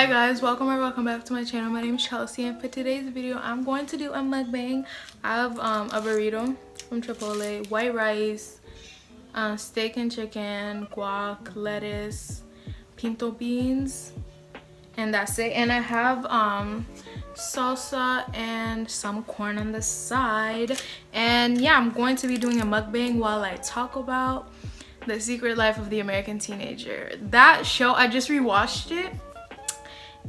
Hi guys, welcome or welcome back to my channel. My name is Chelsea, and for today's video I'm going to do a mukbang. I have a burrito from Chipotle, white rice, steak and chicken, guac, lettuce, pinto beans, and that's it. And I have salsa and some corn on the side. And yeah, I'm going to be doing a mukbang while I talk about The Secret Life of the American Teenager. That show, I just rewatched it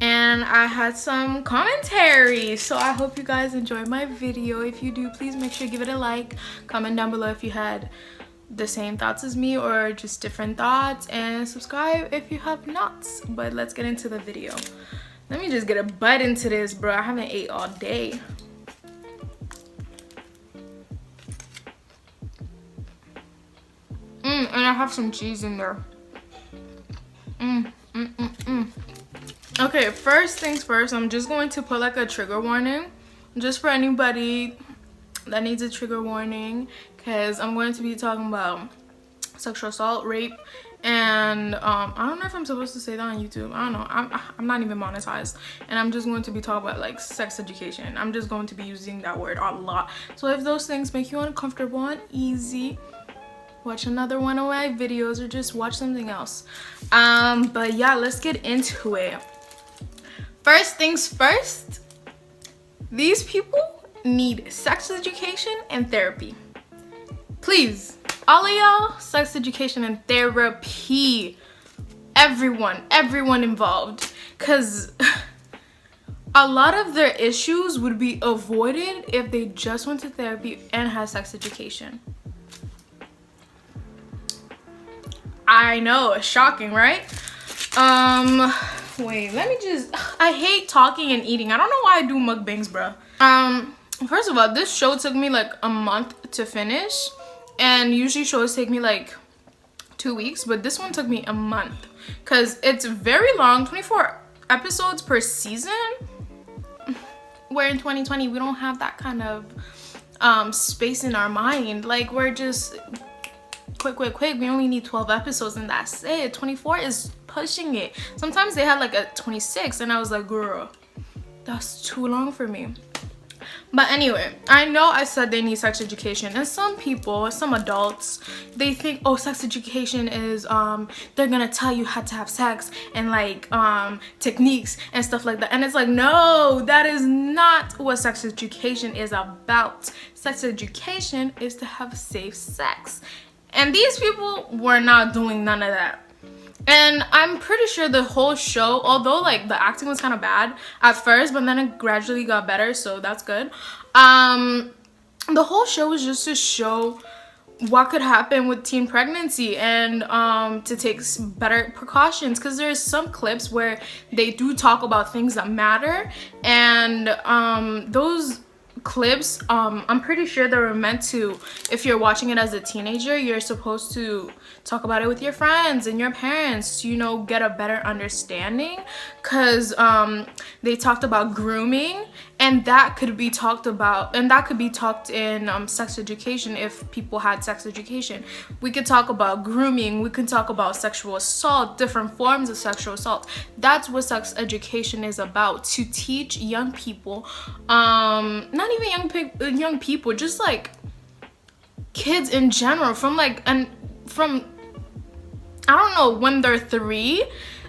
and I had some commentary, so I hope you guys enjoyed my video. If you do, please make sure to give it a like, comment down below if you had the same thoughts as me or just different thoughts, and subscribe if you have not. But let's get into the video. Let me just get a bite into this, bro. I haven't ate all day. And I have some cheese in there. Okay, first things first, I'm just going to put like a trigger warning just for anybody that needs a trigger warning, because I'm going to be talking about sexual assault, rape, and I don't know if I'm supposed to say that on YouTube. I don't know. I'm not even monetized, and I'm just going to be talking about like sex education. I'm just going to be using that word a lot. So if those things make you uncomfortable and easy, watch another one of my videos or just watch something else. But yeah, let's get into it. First things first, these people need sex education and therapy. Please, all of y'all, sex education and therapy. Everyone involved, because a lot of their issues would be avoided if they just went to therapy and had sex education. I know, it's shocking, right? Wait, let me just, I hate talking and eating. I don't know why I do mukbangs, bro. First of all, this show took me like a month to finish, and usually shows take me like 2 weeks, but this one took me a month because it's very long, 24 episodes per season, where in 2020 we don't have that kind of space in our mind. Like, we're just quick, we only need 12 episodes and that's it. 24 is pushing it. Sometimes they had like a 26 and I was like, girl, that's too long for me. But anyway, I know I said they need sex education, and some people, some adults, they think, oh, sex education is they're gonna tell you how to have sex and like techniques and stuff like that. And it's like, no, that is not what sex education is about. Sex education is to have safe sex. And these people were not doing none of that. And I'm pretty sure the whole show, although like the acting was kind of bad at first, but then it gradually got better, so that's good. The whole show was just to show what could happen with teen pregnancy and to take better precautions, because there's some clips where they do talk about things that matter, and those clips, I'm pretty sure they were meant to, if you're watching it as a teenager, you're supposed to talk about it with your friends and your parents to, you know, get a better understanding, because they talked about grooming, and that could be talked about, and that could be talked in sex education. If people had sex education, we could talk about grooming, we could talk about sexual assault, different forms of sexual assault. That's what sex education is about, to teach young people, not even young people, just like kids in general, from like, and from, I don't know, when they're 3.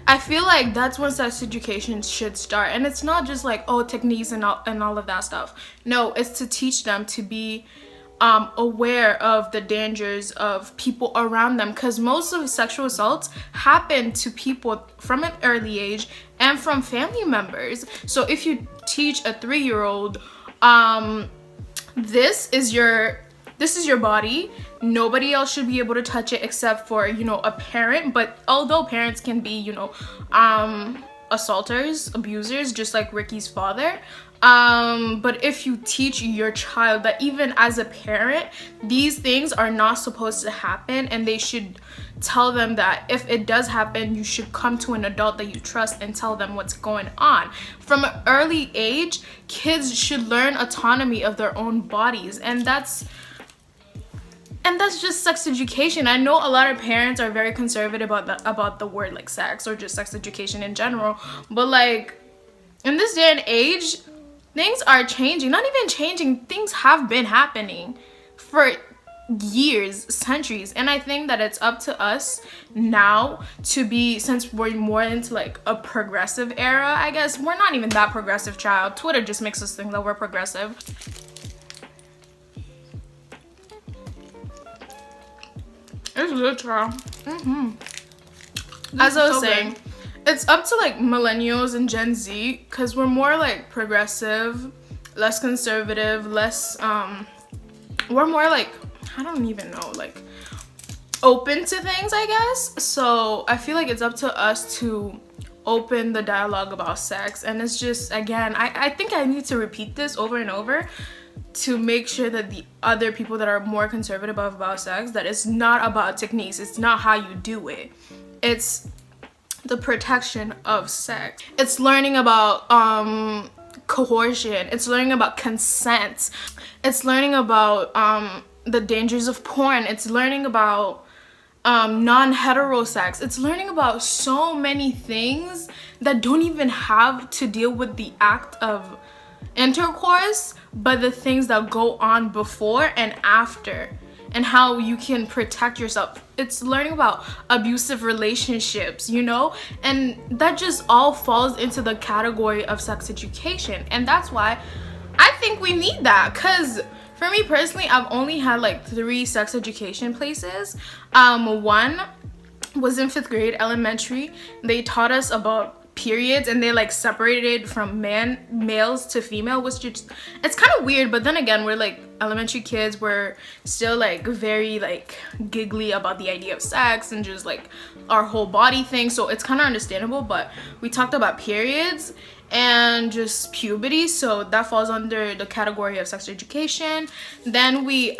I feel like that's when sex education should start. And it's not just like, oh, techniques and all of that stuff. No, it's to teach them to be aware of the dangers of people around them, because most of sexual assaults happen to people from an early age and from family members. So if you teach a 3-year-old, this is your body, nobody else should be able to touch it except for, you know, a parent. But although parents can be, you know, assaulters, abusers, just like Ricky's father, but if you teach your child that even as a parent, these things are not supposed to happen, and they should tell them that if it does happen, you should come to an adult that you trust and tell them what's going on. From an early age, kids should learn autonomy of their own bodies, and And that's just sex education. I know a lot of parents are very conservative about the word like sex or just sex education in general, but like in this day and age, things are changing. Not even changing, things have been happening for years, centuries. And I think that it's up to us now to be, since we're more into like a progressive era, I guess. We're not even that progressive, child. Twitter just makes us think that we're progressive. It's good, child. As I was saying, it's up to like millennials and Gen Z, because we're more like progressive, less conservative, less we're more like, I don't even know, like open to things, I guess. So I feel like it's up to us to open the dialogue about sex. And it's just, again, I think I need to repeat this over and over to make sure that the other people that are more conservative about sex, that it's not about techniques, it's not how you do it, it's the protection of sex. It's learning about coercion, it's learning about consent, it's learning about the dangers of porn, it's learning about non-hetero sex, it's learning about so many things that don't even have to deal with the act of intercourse, but the things that go on before and after, and how you can protect yourself. It's learning about abusive relationships, you know, and that just all falls into the category of sex education. And that's why I think we need that, because for me personally, I've only had like 3 sex education places. One was in 5th grade, elementary. They taught us about periods, and they like separated from males to female, which just, it's kind of weird, but then again, we're like elementary kids, we're still like very like giggly about the idea of sex and just like our whole body thing, so it's kind of understandable. But we talked about periods and just puberty, so that falls under the category of sex education. Then we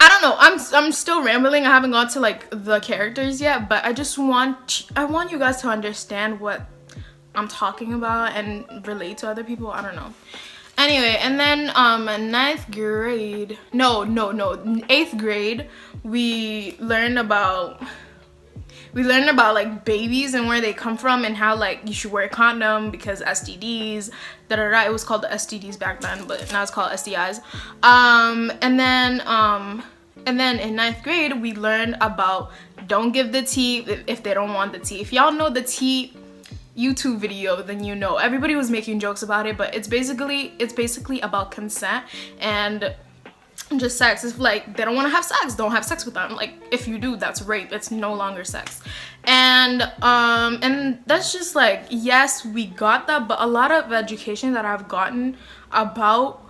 I don't know, I'm still rambling. I haven't got to like the characters yet, but I want you guys to understand what I'm talking about and relate to other people. I don't know. Anyway, and then 8th grade, we learned about like babies and where they come from, and how like you should wear a condom because STDs, it was called the STDs back then, but now it's called STIs. And then in 9th grade, we learned about don't give the tea if they don't want the tea. If y'all know the tea YouTube video, then you know. Everybody was making jokes about it, but it's basically about consent and just sex. It's like they don't want to have sex, don't have sex with them. Like if you do, that's rape. It's no longer sex. And that's just like, yes, we got that, but a lot of education that I've gotten about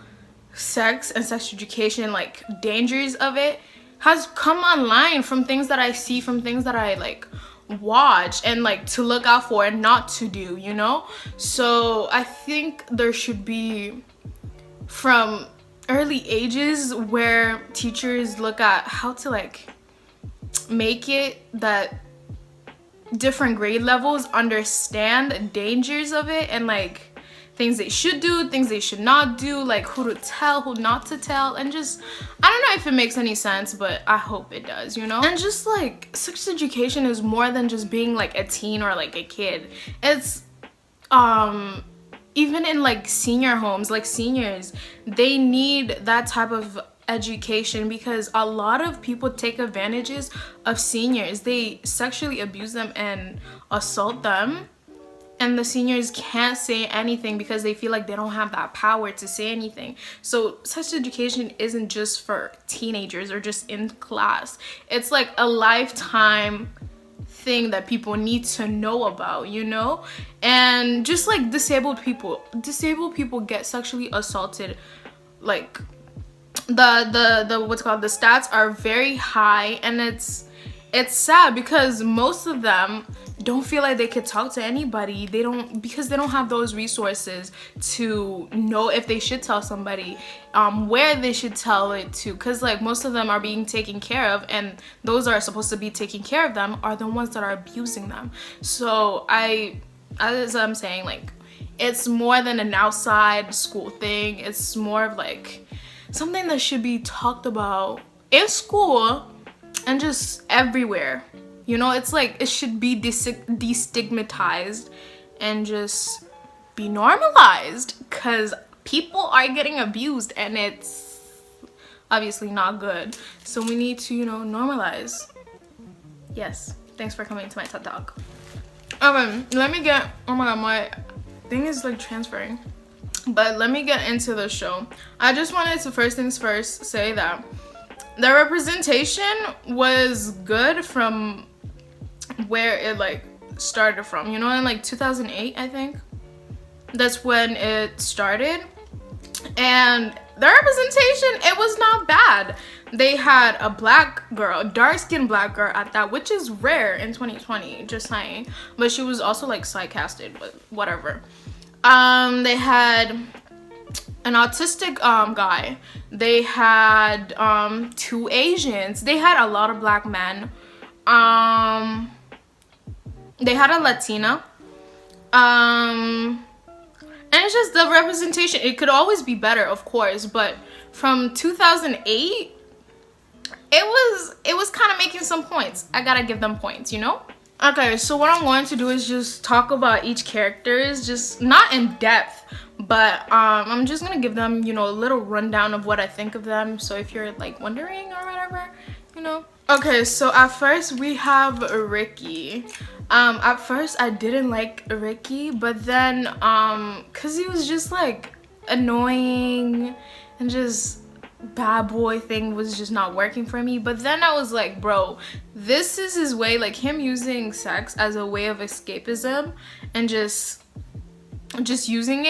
sex and sex education, like dangers of it, has come online from things that I see, from things that I like watch and like to look out for and not to do, you know. So I think there should be, from early ages, where teachers look at how to like make it that different grade levels understand dangers of it, and like things they should do, things they should not do, like who to tell, who not to tell, and just, I don't know if it makes any sense, but I hope it does, you know. And just like sex education is more than just being like a teen or like a kid. It's even in like senior homes, like seniors, they need that type of education, because a lot of people take advantages of seniors. They sexually abuse them and assault them, and the seniors can't say anything because they feel like they don't have that power to say anything. So sex education isn't just for teenagers or just in class. It's like a lifetime thing that people need to know about, you know. And just like disabled people get sexually assaulted, like the what's called, the stats are very high, and it's sad because most of them don't feel like they could talk to anybody. Because they don't have those resources to know if they should tell somebody, where they should tell it to, because like most of them are being taken care of, and those that are supposed to be taking care of them are the ones that are abusing them. So as I'm saying, like, it's more than an outside school thing. It's more of like something that should be talked about in school and just everywhere. You know, it's like it should be destigmatized and just be normalized, because people are getting abused and it's obviously not good. So we need to, you know, normalize. Yes, thanks for coming to my TED Talk. Okay, let me get, oh my god, my thing is like transferring. But let me get into the show. I just wanted to first things first say that the representation was good from where it like started from, you know, in like 2008, I think. That's when it started. And the representation, it was not bad. They had a black girl, dark-skinned black girl at that, which is rare in 2020, just saying. But she was also like side-casted, but whatever. They had an autistic guy. They had 2 Asians. They had a lot of black men. They had a Latina. And it's just the representation. It could always be better, of course, but from 2008, it was kind of making some points. I gotta give them points, you know? Okay, so what I'm going to do is just talk about each characters, just not in depth, but I'm just gonna give them, you know, a little rundown of what I think of them. So if you're like wondering or whatever, you know. Okay, so at first we have Ricky. At first I didn't like Ricky, but then cause he was just like annoying and just bad boy thing was just not working for me. But then I was like, bro, this is his way, like him using sex as a way of escapism and just using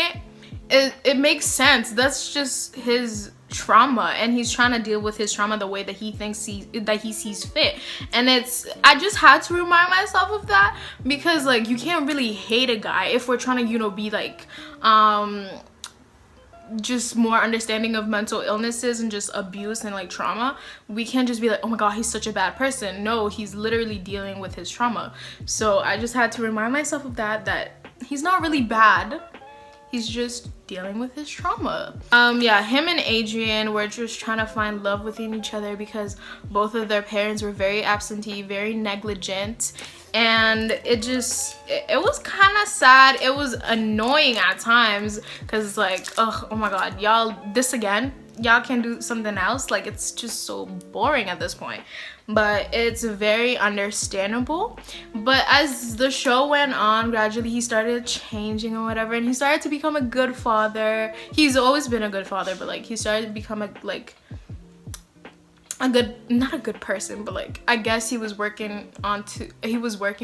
it makes sense. That's just his trauma, and he's trying to deal with his trauma the way that he thinks that he sees fit. And I just had to remind myself of that, because like you can't really hate a guy if we're trying to, you know, be like just more understanding of mental illnesses and just abuse and like trauma. We can't just be like, oh my god, he's such a bad person. No, he's literally dealing with his trauma. So I just had to remind myself of that he's not really bad. He's just dealing with his trauma. Yeah, him and Adrian were just trying to find love within each other because both of their parents were very absentee, very negligent. And it was kind of sad. It was annoying at times because it's like, oh my god, y'all, this again? Y'all can do something else? Like, it's just so boring at this point. But it's very understandable. But as the show went on, gradually he started changing or whatever, and he started to become a good father. He's always been a good father, but like he started to become a good, not a good person, but like I guess he was working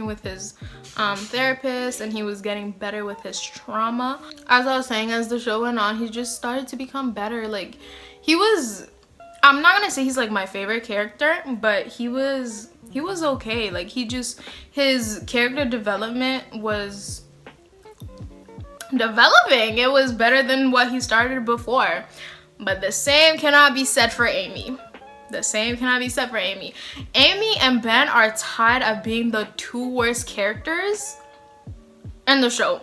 with his therapist, and he was getting better with his trauma. As I was saying, as the show went on, he just started to become better. Like I'm not gonna say he's like my favorite character, but he was okay. Like his character development was developing. It was better than what he started before. But the same cannot be said for Amy. The same cannot be said for Amy. Amy and Ben are tied of being the 2 worst characters in the show.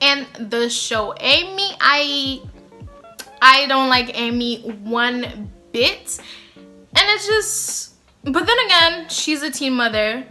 Amy, I don't like Amy one bit. And it's just, but then again, she's a teen mother.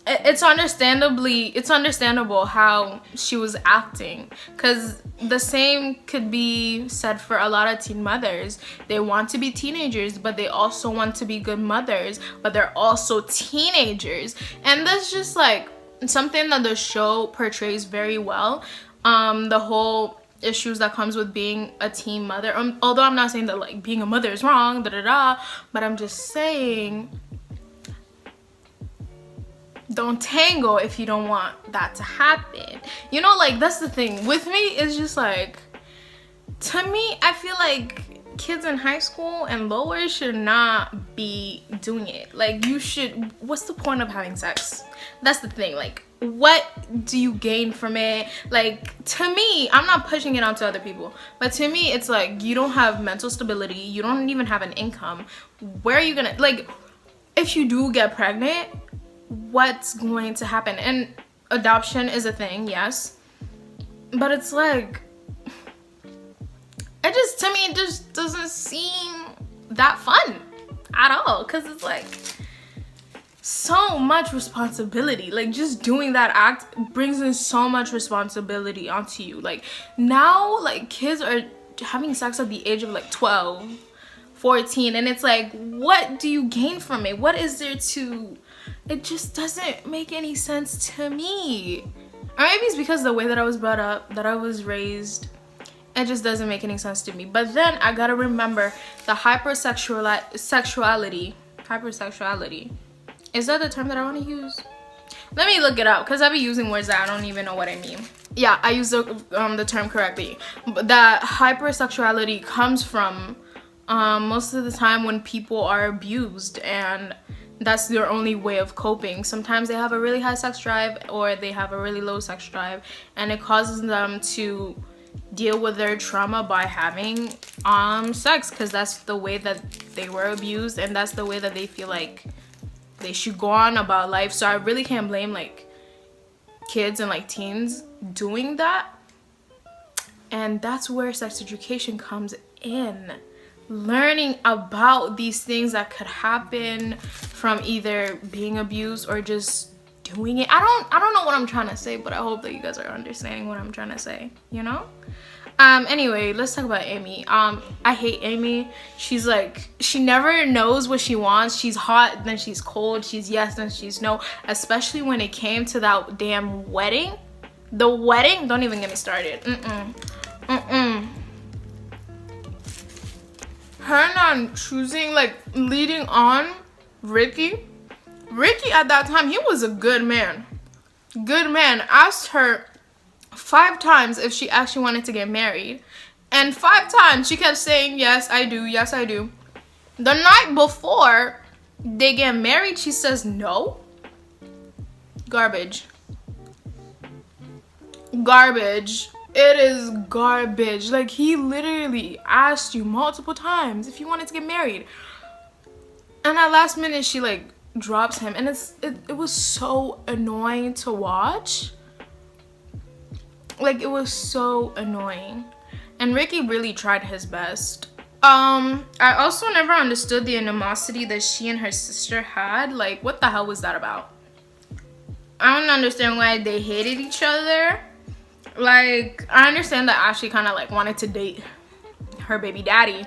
It's understandable how she was acting, because the same could be said for a lot of teen mothers. They want to be teenagers, but they also want to be good mothers, but they're also teenagers. And that's just like something that the show portrays very well. The whole issues that comes with being a teen mother. Although I'm not saying that like being a mother is wrong, but I'm just saying, don't tangle if you don't want that to happen. You know, like that's the thing with me. It's just like, to me, I feel like kids in high school and lower should not be doing it. Like, what's the point of having sex? That's the thing. Like, what do you gain from it? Like, to me, I'm not pushing it onto other people, but to me, it's like, you don't have mental stability, you don't even have an income. Where are you gonna, like, if you do get pregnant, what's going to happen? And adoption is a thing, yes, but it's like, to me, it just doesn't seem that fun at all, because it's like so much responsibility. Like, just doing that act brings in so much responsibility onto you. Like, now, like, kids are having sex at the age of like 12, 14, and it's like, what do you gain from it? What is there to... It just doesn't make any sense to me. Or maybe it's because the way that I was brought up, that I was raised, it just doesn't make any sense to me. But then I gotta remember the hypersexuality. Is that the term that I want to use? Let me look it up, because I be using words that I don't even know what I mean. Yeah, I use the term correctly. But that hypersexuality comes from most of the time when people are abused, and that's their only way of coping. Sometimes they have a really high sex drive, or they have a really low sex drive, and it causes them to deal with their trauma by having sex, because that's the way that they were abused, and that's the way that they feel like they should go on about life. So I really can't blame like kids and like teens doing that. And that's where sex education comes in. Learning about these things that could happen from either being abused or just doing it. I don't know what I'm trying to say, but I hope that you guys are understanding what I'm trying to say, you know? Anyway, let's talk about Amy. I hate Amy. She's like, she never knows what she wants. She's hot, then she's cold. She's yes, then she's no. Especially when it came to that damn wedding. The wedding? Don't even get me started. Her not choosing, like, leading on Ricky. Ricky at that time, he was a good man. Good man. Asked her 5 times if she actually wanted to get married, and 5 times she kept saying yes I do, yes I do. The night before they get married, she says no. Garbage. It is garbage. Like, he literally asked you multiple times if you wanted to get married, and at last minute she like drops him, and it was so annoying to watch. Like, it was so annoying. And Ricky really tried his best. I also never understood the animosity that she and her sister had. Like, what the hell was that about? I don't understand why they hated each other. Like, I understand that Ashley kind of like wanted to date her baby daddy,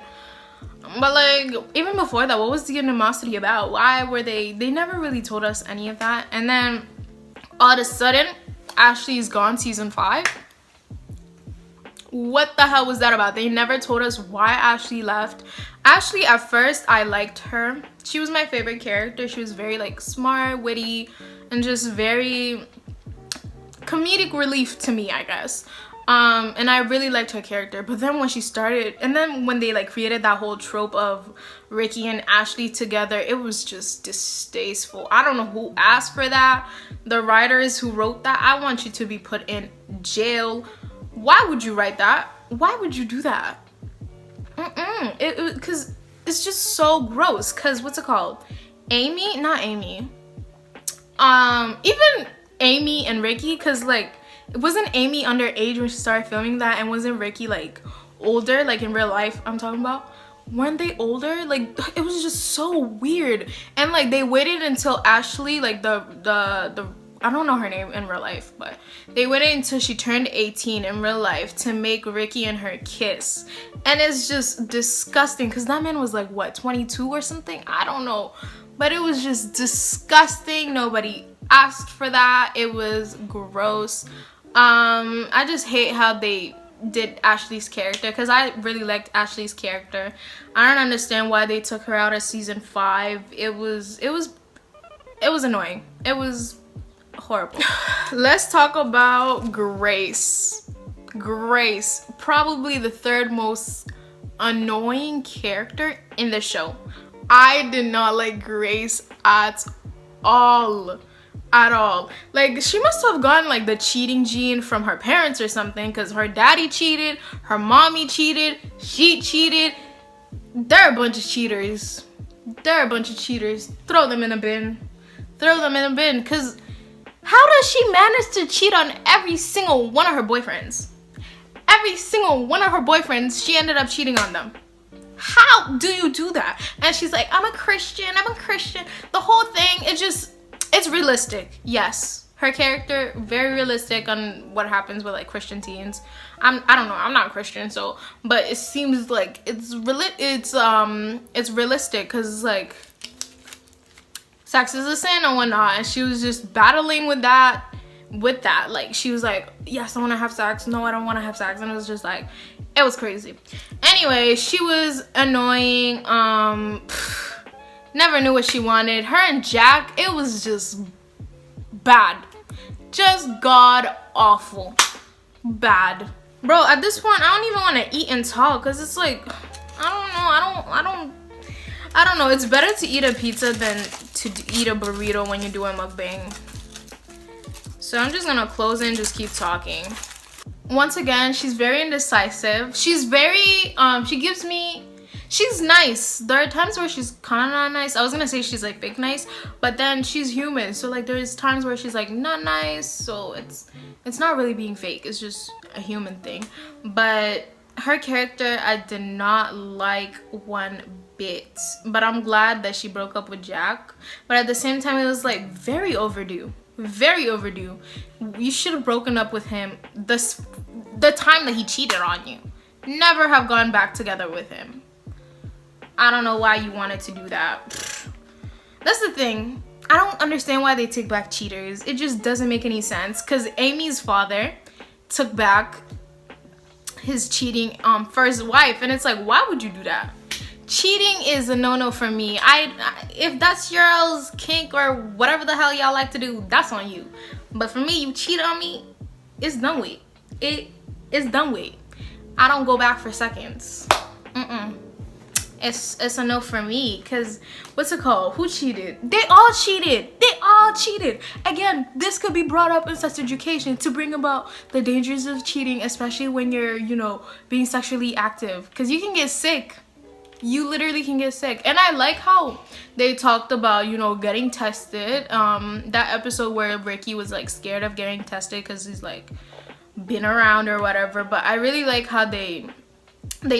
but like, even before that, what was the animosity about? Why were they never really told us any of that. And then all of a sudden Ashley's gone season 5. What the hell was that about? They never told us why Ashley left. Ashley, at first, I liked her. She was my favorite character. She was very like smart, witty, and just very comedic relief to me, I guess. And I really liked her character. But then when she started, and then when they like created that whole trope of Ricky and Ashley together, it was just distasteful. I don't know who asked for that. The writers who wrote that, I want you to be put in jail. Why would you write that? Why would you do that? Because it's just so gross. Because what's it called? Not Amy. Even Amy and Ricky, because like, wasn't Amy underage when she started filming that, and wasn't Ricky like older, like in real life I'm talking about? Weren't they older? Like, it was just so weird. And like, they waited until Ashley, like the I don't know her name in real life, but they waited until she turned 18 in real life to make Ricky and her kiss. And it's just disgusting, because that man was like, what, 22 or something? I don't know. But it was just disgusting. Nobody asked for that. It was gross. I just hate how they did Ashley's character, because I really liked Ashley's character. I don't understand why they took her out of season 5. It was annoying. It was horrible. Let's talk about Grace. Grace, probably the 3rd most annoying character in the show. I did not like Grace at all. Like, she must have gotten like the cheating gene from her parents or something, because her daddy cheated, her mommy cheated, she cheated. They're a bunch of cheaters. Throw them in a bin. Because how does she manage to cheat on every single one of her boyfriends? Every single one of her boyfriends, she ended up cheating on them. How do you do that? And she's like, I'm a Christian. The whole thing, it's realistic. Yes, her character, very realistic on what happens with like Christian teens. I don't know, I'm not Christian, so, but it seems like it's realistic, because it's like sex is a sin and whatnot, and she was just battling with that. Like, she was like, yes, I want to have sex, no, I don't want to have sex, and it was just like, it was crazy. Anyway, she was annoying. Never knew what she wanted. Her and Jack, it was just bad, just god awful bad, bro. At this point, I don't even want to eat and talk, because it's like, I don't know. It's better to eat a pizza than to eat a burrito when you're doing mukbang. So I'm just gonna close it and just keep talking. Once again, she's very indecisive. She's very, she's nice. There are times where she's kind of not nice. I was gonna say she's like fake nice, but then she's human. So like there's times where she's like not nice. So it's not really being fake. It's just a human thing. But her character, I did not like one bit. But I'm glad that she broke up with Jack. But at the same time, it was like very overdue. Very overdue. You should have broken up with him the time that he cheated on you. Never have gone back together with him. I don't know why you wanted to do that. That's the thing. I don't understand why they take back cheaters. It just doesn't make any sense, because Amy's father took back his cheating first wife, and it's like, why would you do that? Cheating is a no-no for me. If that's your else kink or whatever the hell y'all like to do, that's on you. But for me, you cheat on me, it's done with. It's done with. I don't go back for seconds. It's a no for me, because what's it called? Who cheated? They all cheated. Again, this could be brought up in sex education to bring about the dangers of cheating, especially when you're, being sexually active, because you can get sick. You literally can get sick. And I like how they talked about, getting tested. That episode where Ricky was like scared of getting tested because he's like been around or whatever. But I really like how they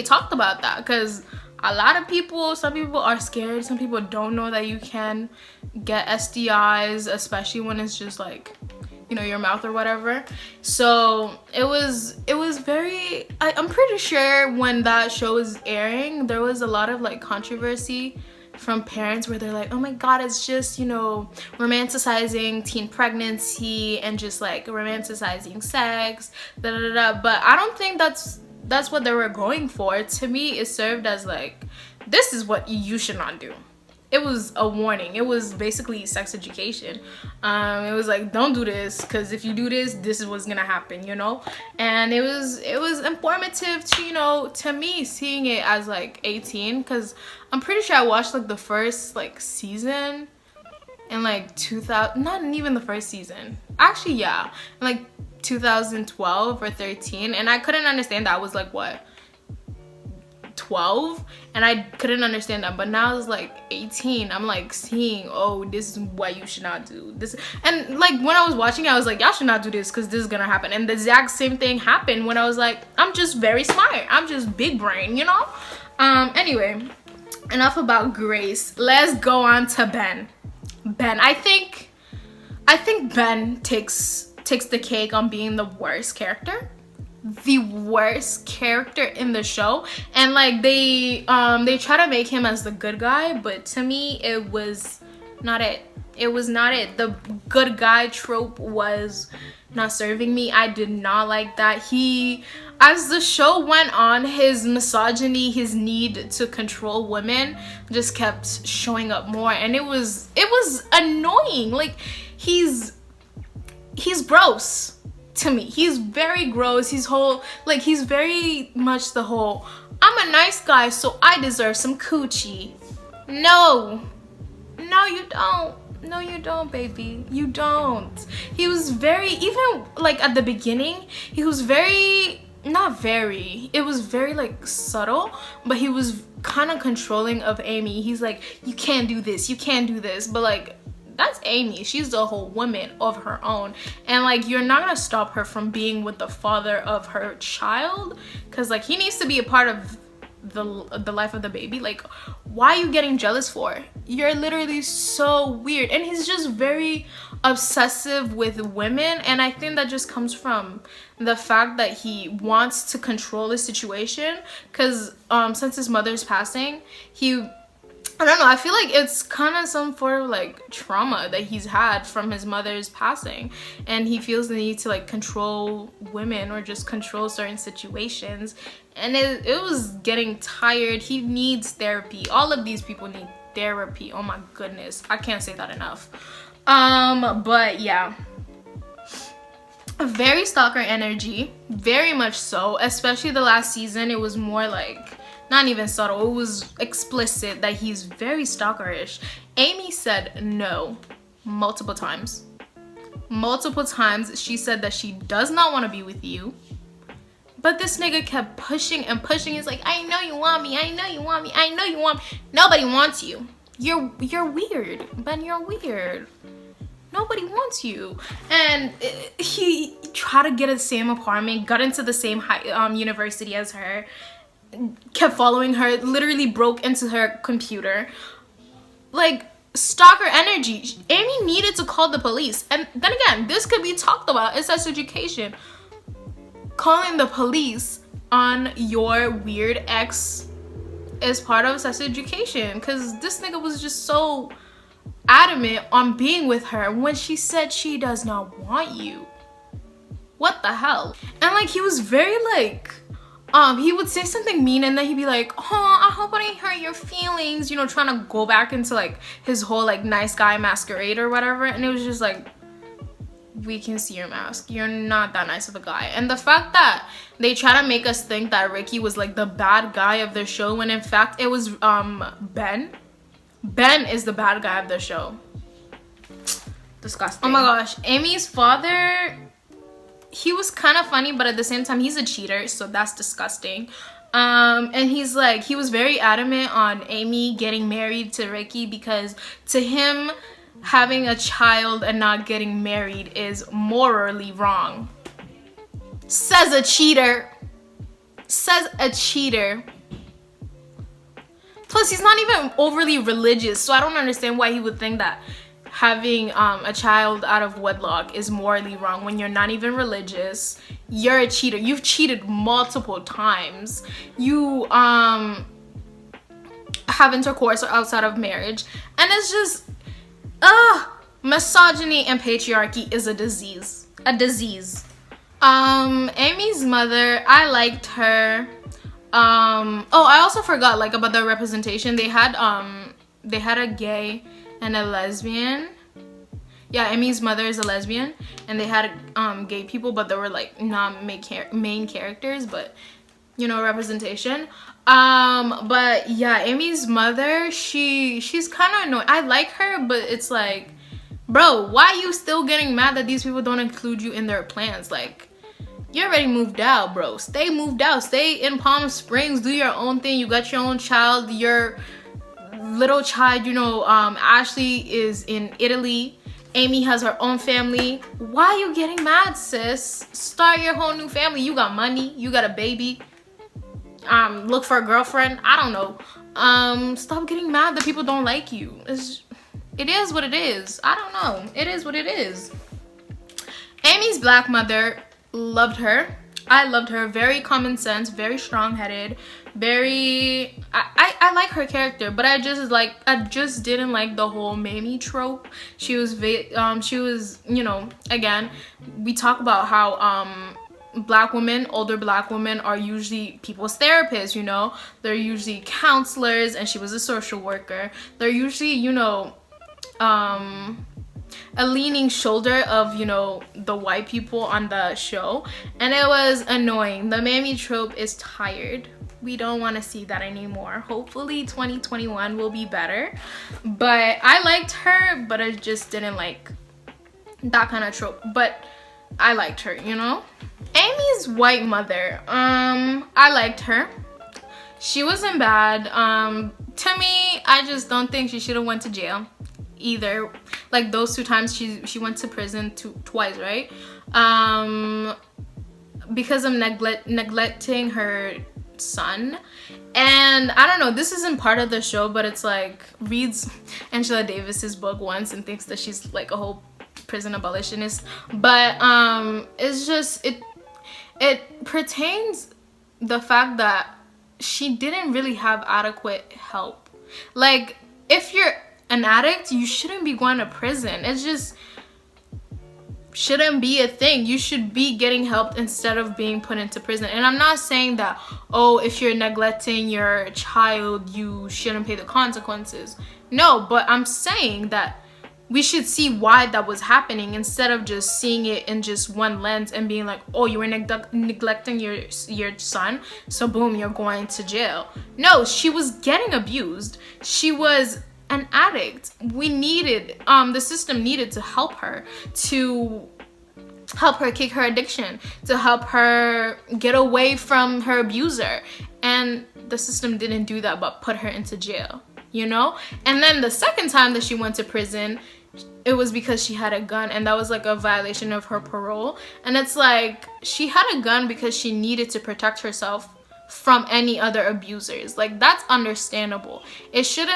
talked about that, because a lot of people, some people are scared. Some people don't know that you can get STIs, especially when it's just like, your mouth or whatever. So it was very, I'm pretty sure when that show was airing, there was a lot of like controversy from parents where they're like, oh my god, it's just, romanticizing teen pregnancy and just like romanticizing sex, da da da da. But I don't think that's what they were going for. To me, it served as like, this is what you should not do. It was a warning. It was basically sex education. It was like, don't do this, because if you do this, this is what's gonna happen, And it was informative to, to me, seeing it as like 18, because I'm pretty sure I watched like the first like season in like 2000, not even the first season. Actually, yeah, in like 2012 or 13, and I couldn't understand that. I was like, what, 12? And I couldn't understand that. But now it's like 18, I'm like seeing, oh, this is what you should not do, this. And like when I was watching it, I was like, y'all should not do this, because this is gonna happen. And the exact same thing happened when I was like, I'm just very smart, I'm just big brain, Anyway, enough about Grace. Let's go on to Ben. I think Ben takes the cake on being the worst character in the show. And like they try to make him as the good guy, but to me it was not it. The good guy trope was not serving me. I did not like that. As the show went on, his misogyny, his need to control women just kept showing up more, and it was annoying. Like he's gross to me. He's very gross. He's very much the whole, I'm a nice guy, so I deserve some coochie. No, you don't. No, you don't, baby. You don't. He was very, even like at the beginning, he was very, it was very like subtle, but he was kind of controlling of Amy. He's like, you can't do this, but like, that's Amy. She's a whole woman of her own, and like, you're not gonna stop her from being with the father of her child, because like, he needs to be a part of the life of the baby. Like, why are you getting jealous for? You're literally so weird. And he's just very obsessive with women, and I think that just comes from the fact that he wants to control the situation, because since his mother's passing, I don't know, I feel like it's kind of some form of like trauma that he's had from his mother's passing, and he feels the need to like control women or just control certain situations, and it was getting tired. He needs therapy. All of these people need therapy. Oh my goodness, I can't say that enough. But yeah, very stalker energy, very much so, especially the last season. It was more like, not even subtle, it was explicit that he's very stalkerish. Amy said no multiple times. She said that she does not want to be with you, but this nigga kept pushing and pushing. He's like, I know you want me, I know you want me, I know you want me. Nobody wants you. You're weird, Ben. You're weird. Nobody wants you. And he tried to get a same apartment, got into the same university as her, kept following her, literally broke into her computer. Like, stalker energy. Amy needed to call the police. And then again, this could be talked about in sex education. Calling the police on your weird ex is part of sex education, because this nigga was just so adamant on being with her when she said she does not want you. What the hell? And like, he was very like, he would say something mean and then he'd be like, oh, I hope I didn't hurt your feelings, you know, trying to go back into like his whole like nice guy masquerade or whatever. And it was just like, we can see your mask. You're not that nice of a guy. And the fact that they try to make us think that Ricky was like the bad guy of the show, when in fact it was Ben. Ben is the bad guy of the show. Disgusting. Oh my gosh. Amy's father, he was kind of funny, but at the same time he's a cheater, so that's disgusting. And he's like, he was very adamant on Amy getting married to Ricky, because to him, having a child and not getting married is morally wrong. Says a cheater. Says a cheater. Plus, he's not even overly religious, so I don't understand why he would think that having a child out of wedlock is morally wrong when you're not even religious. You're a cheater. You've cheated multiple times. You have intercourse outside of marriage, and it's just misogyny and patriarchy is a disease. A disease. Amy's mother, I liked her. Oh, I also forgot like about the representation. They had a gay and a lesbian. Yeah, Amy's mother is a lesbian, and they had gay people, but they were like not main characters, but you know, representation. But yeah, Amy's mother, she's kind of annoying. I like her, but it's like, bro, why are you still getting mad that these people don't include you in their plans? Like, you already moved out, bro. Stay moved out. Stay in Palm Springs. Do your own thing. You got your own child. Your little child, you know, Ashley is in Italy. Amy has her own family. Why are you getting mad, sis? Start your whole new family. You got money. You got a baby. Look for a girlfriend. I don't know. Stop getting mad that people don't like you. It is what it is. I don't know. It is what it is. Amy's black mother, loved her. I loved her. Very common sense, very strong-headed, very I like her character, but I just didn't like the whole Mamie trope. She was you know, again, we talk about how black women, older black women, are usually people's therapists, you know. They're usually counselors, and she was a social worker. They're usually, you know, a leaning shoulder of, you know, the white people on the show, and it was annoying. The Mamie trope is tired. We don't want to see that anymore. Hopefully 2021 will be better, but I liked her, but I just didn't like that kind of trope. But I liked her, you know. Amy's white mother, I liked her. She wasn't bad. To me, I just don't think she should have went to jail either. Like those 2 times she went to prison twice, right? Because of neglecting her son. And I don't know, this isn't part of the show, but it's like reads Angela Davis's book once and thinks that she's like a whole prison abolitionist. But it's just it pertains the fact that she didn't really have adequate help. Like, if you're an addict, you shouldn't be going to prison. It's just shouldn't be a thing. You should be getting help instead of being put into prison. And I'm not saying that, oh, if you're neglecting your child, you shouldn't pay the consequences. No, but I'm saying that we should see why that was happening instead of just seeing it in just one lens and being like, oh, you were neglecting your son, so boom, you're going to jail. No, she was getting abused. She was an addict. We needed, the system needed to help her kick her addiction, to help her get away from her abuser. And the system didn't do that, but put her into jail, you know? And then the second time that she went to prison, it was because she had a gun, and that was like a violation of her parole. And it's like, she had a gun because she needed to protect herself from any other abusers. Like, that's understandable. It should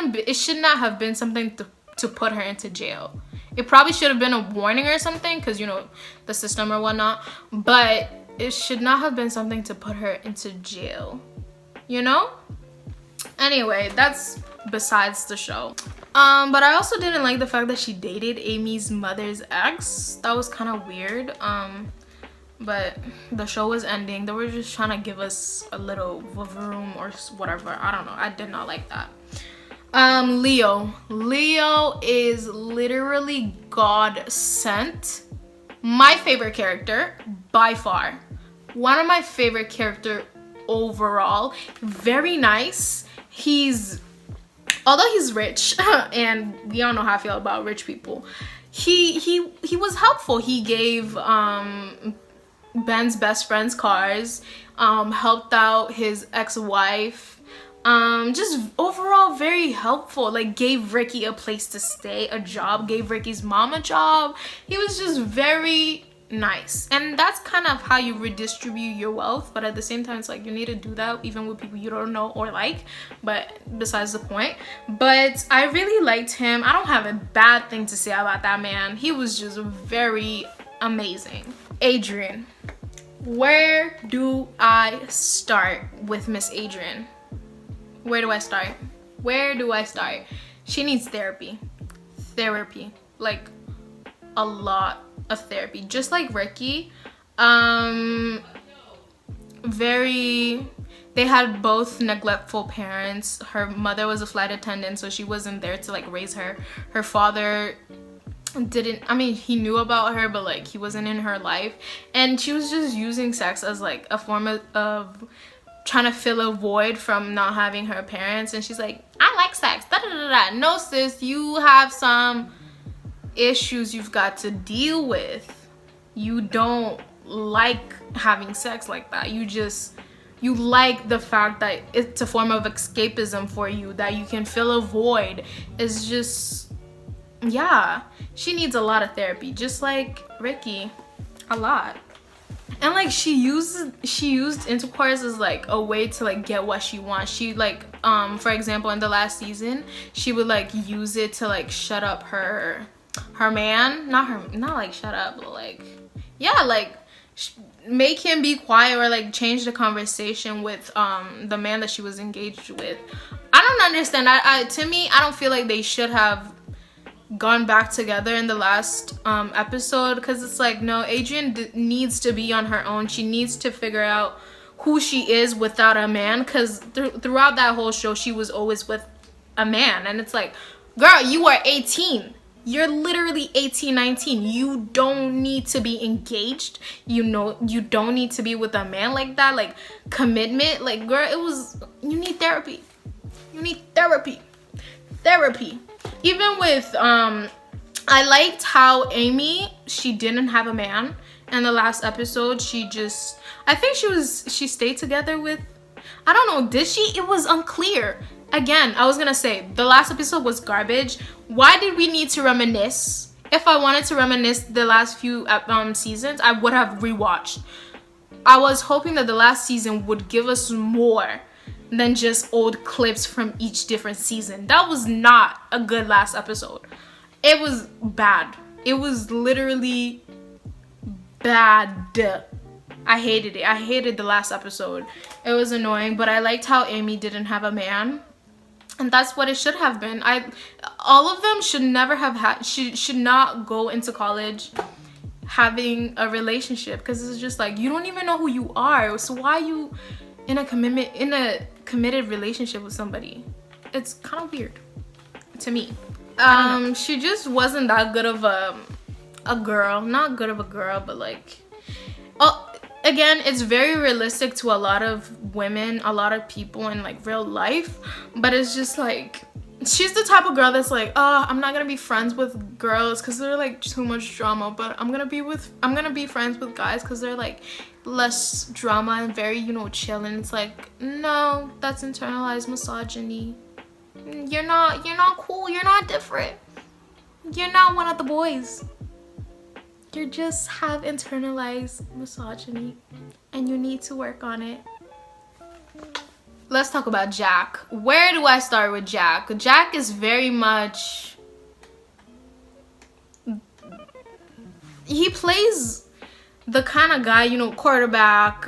not have been something to put her into jail. It probably should have been a warning or something, because, you know, the system or whatnot, but it should not have been something to put her into jail, you know? Anyway, that's besides the show. But I also didn't like the fact that she dated Amy's mother's ex. That was kind of weird. But the show was ending. They were just trying to give us a little room or whatever. I don't know. I did not like that. Leo is literally God sent. My favorite character by far. One of my favorite character overall. Very nice. Although he's rich, and we all know how I feel about rich people, he was helpful. He gave Ben's best friend's cars, helped out his ex-wife, just overall very helpful. Like, gave Ricky a place to stay, a job, gave Ricky's mom a job. He was just very nice. And that's kind of how you redistribute your wealth, but at the same time, it's like, you need to do that even with people you don't know or like, but besides the point. But I really liked him. I don't have a bad thing to say about that man. He was just very amazing. Adrian. Where do I start with Miss Adrian? Where do I start? She needs therapy, like a lot of therapy, just like Ricky. They had both neglectful parents. Her mother was a flight attendant, so she wasn't there to like raise her. Her father he knew about her, but like he wasn't in her life, and she was just using sex as like a form of trying to fill a void from not having her parents. And she's like, I like sex, da da da da. No sis, you have some issues you've got to deal with. You don't like having sex like that. You like the fact that it's a form of escapism for you, that you can fill a void. It's just, yeah, she needs a lot of therapy, just like Ricky, a lot. And like she used intercourse as like a way to like get what she wants. She like for example, in the last season, she would like use it to like shut up her man, not like shut up, but like, yeah, like make him be quiet, or like change the conversation with the man that she was engaged with. I don't understand. To me, I don't feel like they should have gone back together in the last episode, because it's like, no, Adrian needs to be on her own. She needs to figure out who she is without a man, because throughout that whole show she was always with a man, and it's like, girl, you are 18. You're literally 18, 19. You don't need to be engaged. You know, you don't need to be with a man like that. Like, commitment. Like, girl, you need therapy. You need therapy. Even with, I liked how Amy, she didn't have a man. In the last episode, I think she stayed together with, I don't know, did she? It was unclear. Again, I was gonna say, the last episode was garbage. Why did we need to reminisce? If I wanted to reminisce the last few seasons, I would have rewatched. I was hoping that the last season would give us more than just old clips from each different season. That was not a good last episode. It was bad. It was literally bad. I hated it. I hated the last episode. It was annoying, but I liked how Amy didn't have a man. And that's what it should have been. All of them should never have had, should not go into college having a relationship, because it's just like, you don't even know who you are. So why are you in a committed relationship with somebody? It's kind of weird to me. She just wasn't that good of a girl. Not good of a girl, but like, again, it's very realistic to a lot of women, a lot of people in like real life, but it's just like, she's the type of girl that's like, oh, I'm not gonna be friends with girls because they're like too much drama, but I'm gonna be friends with guys because they're like less drama and very, you know, chill. And it's like, no, that's internalized misogyny. You're not cool. You're not different. You're not one of the boys. You just have internalized misogyny and you need to work on it. Let's talk about Jack. Where do I start with Jack? Jack is very much, he plays the kind of guy, you know, quarterback,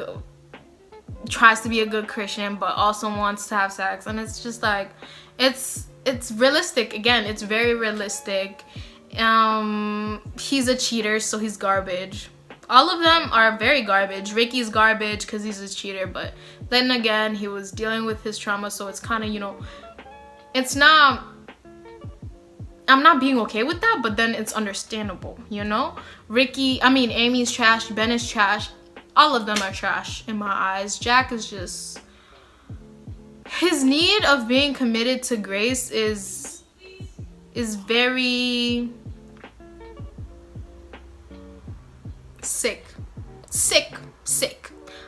tries to be a good Christian but also wants to have sex, and it's just like, it's realistic. Again, it's very realistic. He's a cheater, so he's garbage. All of them are very garbage. Ricky's garbage because he's a cheater, but then again, he was dealing with his trauma, so it's kind of, you know, it's not, I'm not being okay with that, but then it's understandable, you know? Amy's trash, Ben is trash. All of them are trash in my eyes. Jack is just, his need of being committed to Grace is very sick.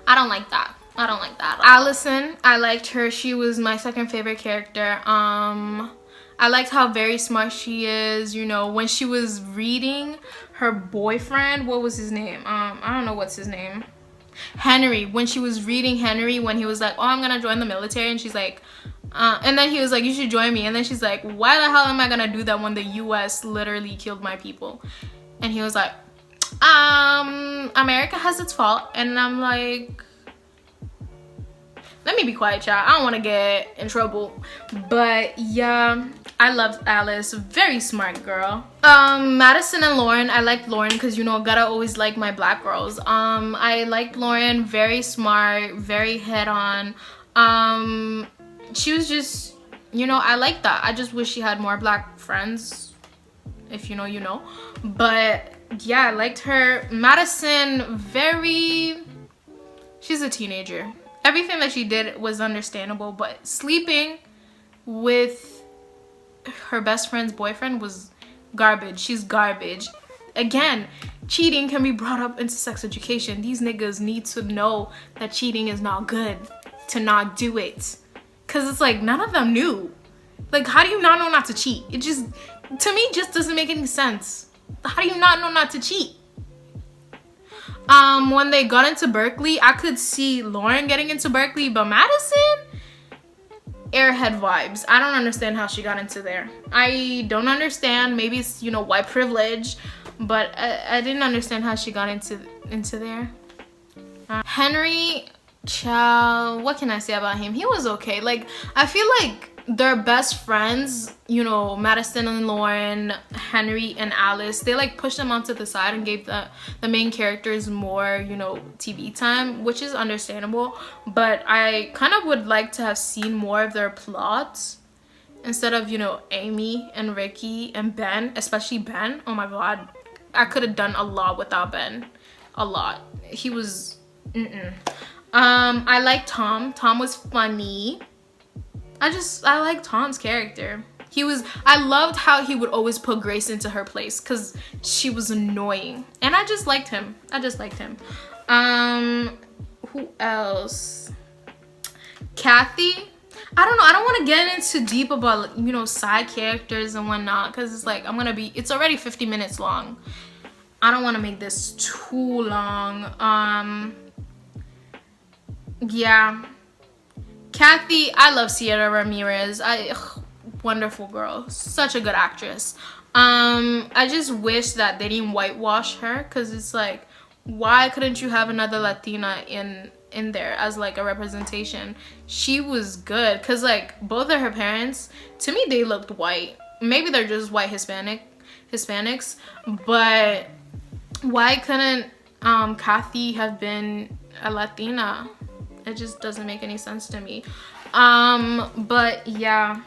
I don't like that. Allison, I liked her. She was my second favorite character. I liked how very smart she is. You know, when she was reading her boyfriend, what was his name? I don't know what's his name. Henry. When she was reading Henry, when he was like, oh, I'm gonna join the military, and she's like, and then he was like, you should join me. And then she's like, why the hell am I gonna do that when the US literally killed my people? And he was like, America has its fault. And I'm like, let me be quiet, child. I don't want to get in trouble. But yeah, I loved Alice. Very smart girl. Madison and Lauren. I liked Lauren because, you know, gotta always like my black girls. I liked Lauren. Very smart, very head on. She was just, you know, I like that. I just wish she had more black friends. If you know, you know. But yeah, I liked her. Madison, she's a teenager. Everything that she did was understandable, but sleeping with her best friend's boyfriend was garbage. She's garbage. Again, cheating can be brought up into sex education. These niggas need to know that cheating is not good, to not do it. Cause it's like, none of them knew. Like, how do you not know not to cheat? It just, to me, just doesn't make any sense. How do you not know not to cheat? When they got into Berkeley, I could see Lauren getting into Berkeley, but Madison, airhead vibes. I don't understand how she got into there. I don't understand. Maybe it's, you know, white privilege, but I didn't understand how she got into there. Henry, child, what can I say about him? He was okay. Like, I feel like they're best friends, you know, Madison and Lauren, Henry and Alice. They like pushed them onto the side and gave the main characters more, you know, TV time, which is understandable. But I kind of would like to have seen more of their plots instead of, you know, Amy and Ricky and Ben, especially Ben. Oh my God, I could have done a lot without Ben. A lot. He was, I like Tom. Tom was funny. I like Tom's character. I loved how he would always put Grace into her place because she was annoying. And I just liked him. Who else? Kathy. I don't know. I don't want to get into deep about, you know, side characters and whatnot because it's like, it's already 50 minutes long. I don't want to make this too long. yeah. Kathy, I love Sierra Ramirez. Wonderful girl, such a good actress. I just wish that they didn't whitewash her, because it's like, why couldn't you have another Latina in there as like a representation? She was good, because like both of her parents, to me, they looked white. Maybe they're just white Hispanics, but why couldn't Kathy have been a Latina? It just doesn't make any sense to me. But yeah,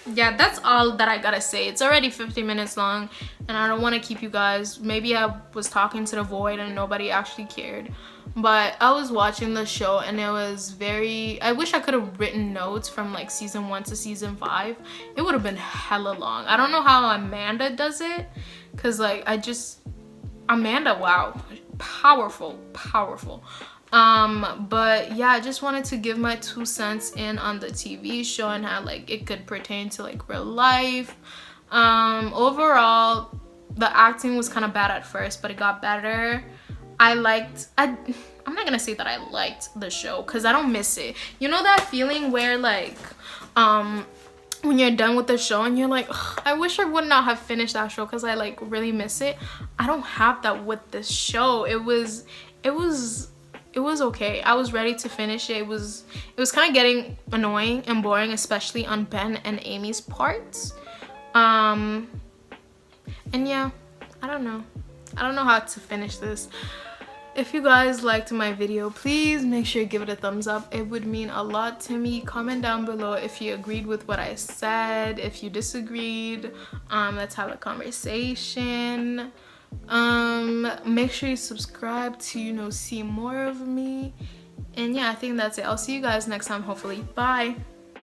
that's all that I gotta say. It's already 50 minutes long, and I don't want to keep you guys. Maybe I was talking to the void and nobody actually cared, but I was watching the show and it was very, I wish I could have written notes from like season 1 to season 5. It would have been hella long. I don't know how Amanda does it, because like Amanda, wow, powerful. But yeah, I just wanted to give my 2 cents in on the TV show and how like it could pertain to like real life. Overall, the acting was kind of bad at first, but it got better. I'm not gonna say that I liked the show, because I don't miss it. You know that feeling where like when you're done with the show and you're like, I wish I would not have finished that show because I like really miss it. I don't have that with this show. It was okay. I was ready to finish it. It was kind of getting annoying and boring, especially on Ben and Amy's parts. And yeah, I don't know how to finish this. If you guys liked my video, please make sure you give it a thumbs up. It would mean a lot to me. Comment down below if you agreed with what I said, if you disagreed. Let's have a conversation. Make sure you subscribe to see more of me. And yeah, I think that's it. I'll see you guys next time, hopefully. Bye.